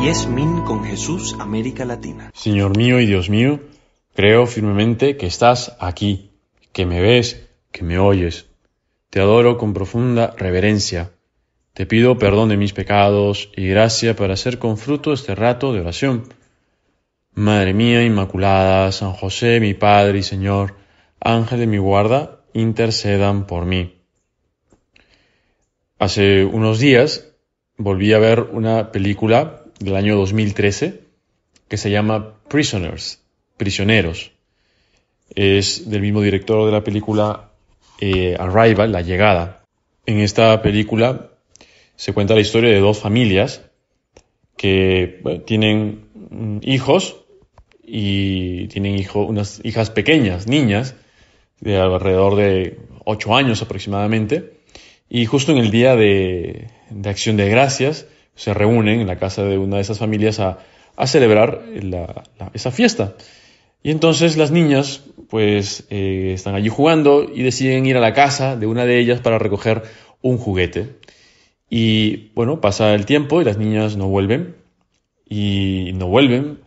YesMin con Jesús, América Latina. Señor mío y Dios mío, creo firmemente que estás aquí, que me ves, que me oyes. Te adoro con profunda reverencia. Te pido perdón de mis pecados y gracia para hacer con fruto este rato de oración. Madre mía Inmaculada, San José, mi Padre y Señor, Ángel de mi guarda, intercedan por mí. Hace unos días volví a ver una película del año 2013 que se llama Prisoners, Prisioneros. Es del mismo director de la película Arrival, La Llegada. En esta película se cuenta la historia de dos familias que tienen hijos y tienen unas hijas pequeñas, niñas, de alrededor de 8 años aproximadamente. Y justo en el día de Acción de Gracias se reúnen en la casa de una de esas familias a celebrar esa fiesta. Y entonces las niñas pues están allí jugando y deciden ir a la casa de una de ellas para recoger un juguete. Y bueno, pasa el tiempo y las niñas no vuelven. Y no vuelven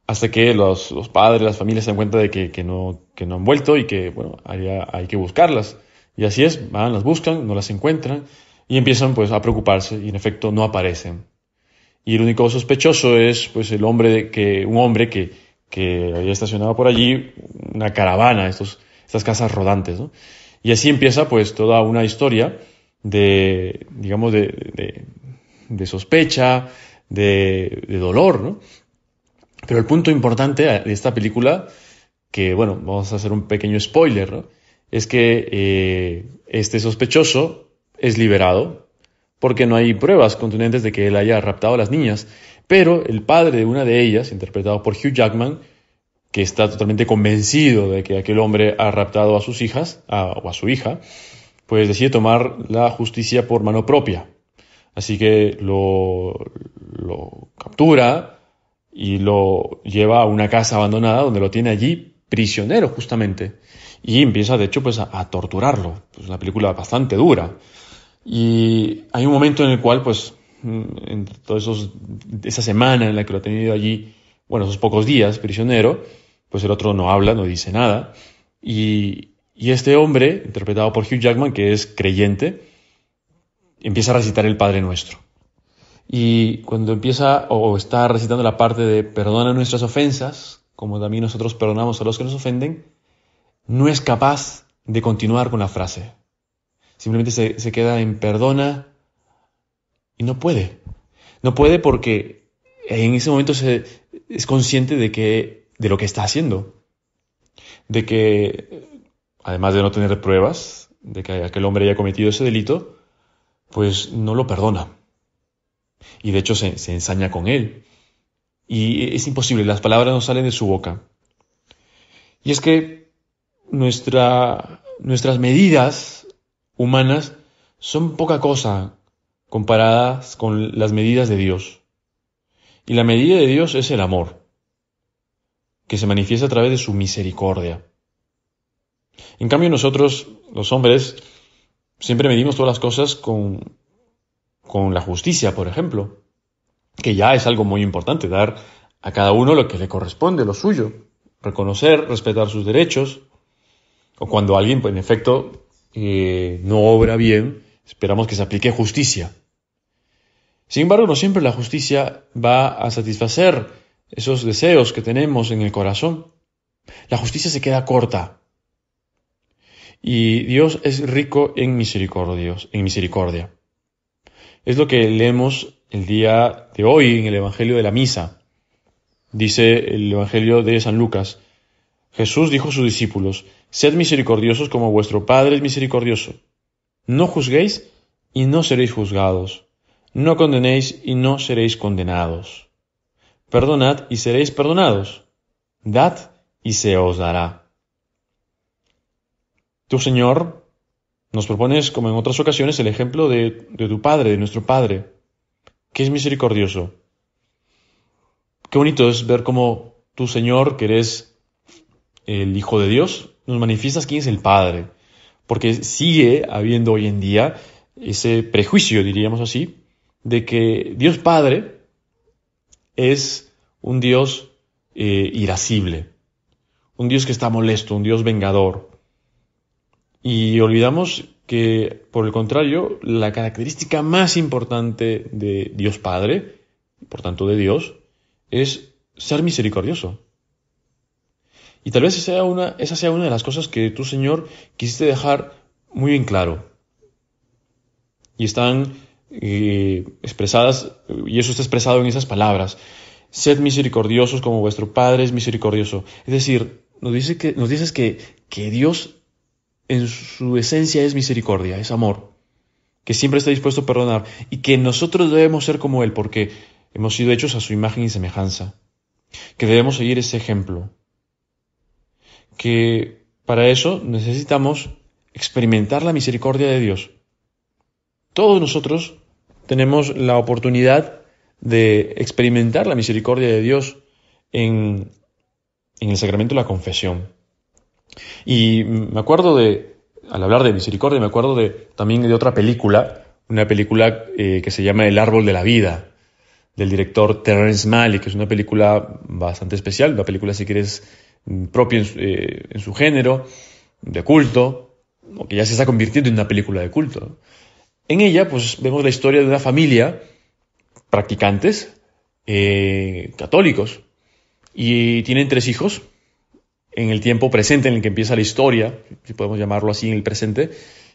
hasta que los padres, las familias se dan cuenta de que no han vuelto y que bueno, hay que buscarlas. Y así es, van, las buscan, no las encuentran y empiezan pues a preocuparse y en efecto no aparecen. Y el único sospechoso es pues un hombre que había estacionado por allí una caravana, estas casas rodantes, ¿no? Y así empieza pues toda una historia de sospecha, de dolor, ¿no? Pero el punto importante de esta película, que bueno, vamos a hacer un pequeño spoiler, ¿no? Es que este sospechoso es liberado porque no hay pruebas contundentes de que él haya raptado a las niñas. Pero el padre de una de ellas, interpretado por Hugh Jackman, que está totalmente convencido de que aquel hombre ha raptado a sus hijas, o a su hija, pues decide tomar la justicia por mano propia. Así que lo captura y lo lleva a una casa abandonada donde lo tiene allí prisionero justamente. Y empieza, de hecho, pues a torturarlo. Es una película bastante dura. Y hay un momento en el cual, pues, entre todos esa semana en la que lo ha tenido allí, bueno, esos pocos días prisionero, pues el otro no habla, no dice nada. Y este hombre, interpretado por Hugh Jackman, que es creyente, empieza a recitar el Padre Nuestro. Y cuando empieza o está recitando la parte de perdona nuestras ofensas, como también nosotros perdonamos a los que nos ofenden, no es capaz de continuar con la frase. Simplemente se queda en perdona y no puede. No puede porque en ese momento es consciente de lo que está haciendo. De que, además de no tener pruebas de que aquel hombre haya cometido ese delito, pues no lo perdona. Y de hecho se ensaña con él. Y es imposible, las palabras no salen de su boca. Y es que nuestras medidas humanas son poca cosa comparadas con las medidas de Dios. Y la medida de Dios es el amor, que se manifiesta a través de su misericordia. En cambio nosotros, los hombres, siempre medimos todas las cosas con la justicia, por ejemplo, que ya es algo muy importante, dar a cada uno lo que le corresponde, lo suyo, reconocer, respetar sus derechos, o cuando alguien, pues, en efecto, no obra bien, esperamos que se aplique justicia. Sin embargo, no siempre la justicia va a satisfacer esos deseos que tenemos en el corazón. La justicia se queda corta. Y Dios es rico en misericordia. Es lo que leemos el día de hoy en el Evangelio de la Misa. Dice el Evangelio de San Lucas: Jesús dijo a sus discípulos: sed misericordiosos como vuestro Padre es misericordioso. No juzguéis y no seréis juzgados. No condenéis y no seréis condenados. Perdonad y seréis perdonados. Dad y se os dará. Tú, Señor, nos propones, como en otras ocasiones, el ejemplo de tu Padre, de nuestro Padre, que es misericordioso. Qué bonito es ver cómo tú, Señor, que eres el Hijo de Dios, nos manifiestas quién es el Padre. Porque sigue habiendo hoy en día ese prejuicio, diríamos así, de que Dios Padre es un Dios irascible, un Dios que está molesto, un Dios vengador. Y olvidamos que, por el contrario, la característica más importante de Dios Padre, por tanto de Dios, es ser misericordioso. Y tal vez esa sea una de las cosas que tú, Señor, quisiste dejar muy en claro. Y están expresadas, y eso está expresado en esas palabras. Sed misericordiosos como vuestro Padre es misericordioso. Es decir, nos dices que Dios en su esencia es misericordia, es amor, que siempre está dispuesto a perdonar y que nosotros debemos ser como Él porque hemos sido hechos a su imagen y semejanza, que debemos seguir ese ejemplo, que para eso necesitamos experimentar la misericordia de Dios. Todos nosotros tenemos la oportunidad de experimentar la misericordia de Dios en el sacramento de la confesión. Y me acuerdo al hablar de misericordia, me acuerdo también de otra película, una película que se llama El árbol de la vida, del director Terrence Malick, que es una película bastante especial, una película, si quieres, propia en su género, de culto, o que ya se está convirtiendo en una película de culto. En ella, pues, vemos la historia de una familia, practicantes, católicos, y tienen 3 hijos. En el tiempo presente en el que empieza la historia, si podemos llamarlo así en el presente,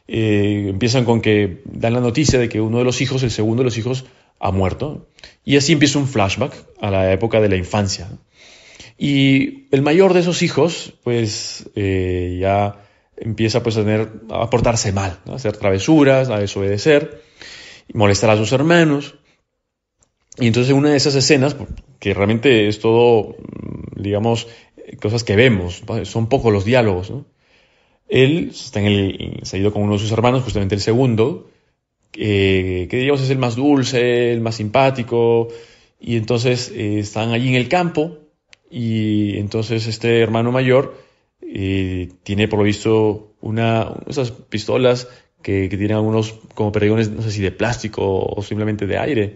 empiezan con que dan la noticia de que uno de los hijos, el segundo de los hijos, ha muerto. Y así empieza un flashback a la época de la infancia. Y el mayor de esos hijos, pues, ya empieza pues, a portarse mal, ¿no? A hacer travesuras, a desobedecer, molestar a sus hermanos. Y entonces en una de esas escenas, que realmente es todo, digamos, cosas que vemos, son pocos los diálogos, ¿no? Él se ha ido con uno de sus hermanos, justamente el segundo, que digamos es el más dulce, el más simpático, y entonces están allí en el campo, y entonces este hermano mayor tiene por lo visto esas pistolas que tienen algunos como perdigones, no sé si de plástico o simplemente de aire,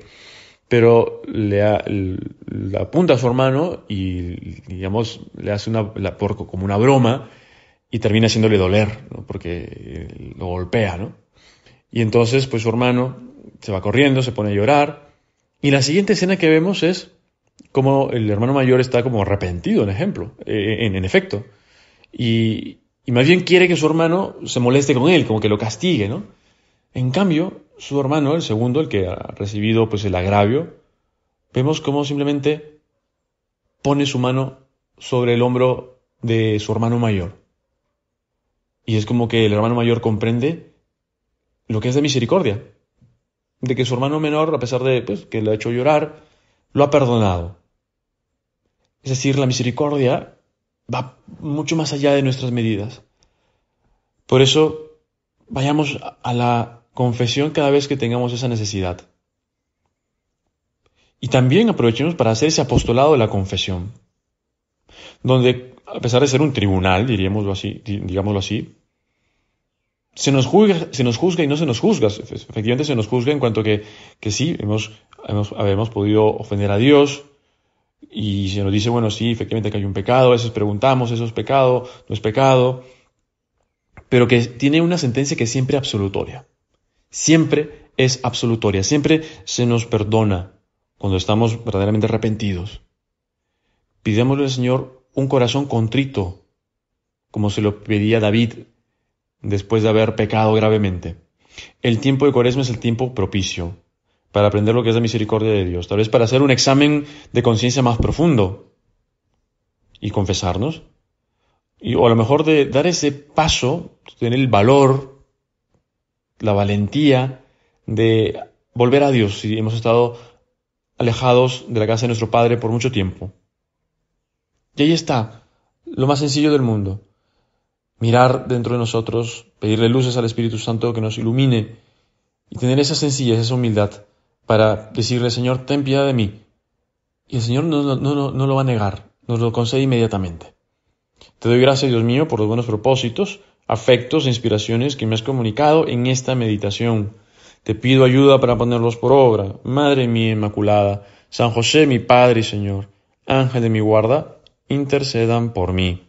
pero le apunta a su hermano y, digamos, le hace como una broma y termina haciéndole doler, ¿no? Porque lo golpea, ¿no? Y entonces, pues su hermano se va corriendo, se pone a llorar y la siguiente escena que vemos es como el hermano mayor está como arrepentido, en efecto, y más bien quiere que su hermano se moleste con él, como que lo castigue, ¿no? En cambio, su hermano, el segundo, el que ha recibido pues el agravio, vemos cómo simplemente pone su mano sobre el hombro de su hermano mayor. Y es como que el hermano mayor comprende lo que es de misericordia, de que su hermano menor, a pesar de que le ha hecho llorar, lo ha perdonado. Es decir, la misericordia va mucho más allá de nuestras medidas. Por eso, vayamos a la confesión cada vez que tengamos esa necesidad. Y también aprovechemos para hacer ese apostolado de la confesión, donde, a pesar de ser un tribunal, digámoslo así, se nos juzga y no se nos juzga. Efectivamente se nos juzga en cuanto que sí, habemos podido ofender a Dios, y se nos dice, bueno, sí, efectivamente que hay un pecado, a veces preguntamos, ¿eso es pecado? ¿No es pecado? Pero que tiene una sentencia que es siempre absolutoria. Siempre es absolutoria, siempre se nos perdona cuando estamos verdaderamente arrepentidos. Pidémosle al Señor un corazón contrito, como se lo pedía David después de haber pecado gravemente. El tiempo de Cuaresma es el tiempo propicio para aprender lo que es la misericordia de Dios, tal vez para hacer un examen de conciencia más profundo y confesarnos, o a lo mejor de dar ese paso, tener el valor, la valentía de volver a Dios si hemos estado alejados de la casa de nuestro Padre por mucho tiempo. Y ahí está, lo más sencillo del mundo. Mirar dentro de nosotros, pedirle luces al Espíritu Santo que nos ilumine y tener esa sencillez, esa humildad para decirle, Señor, ten piedad de mí. Y el Señor no lo va a negar, nos lo concede inmediatamente. Te doy gracias, Dios mío, por los buenos propósitos, afectos e inspiraciones que me has comunicado en esta meditación. Te pido ayuda para ponerlos por obra. Madre mía Inmaculada, San José, mi Padre y Señor, Ángel de mi guarda, intercedan por mí.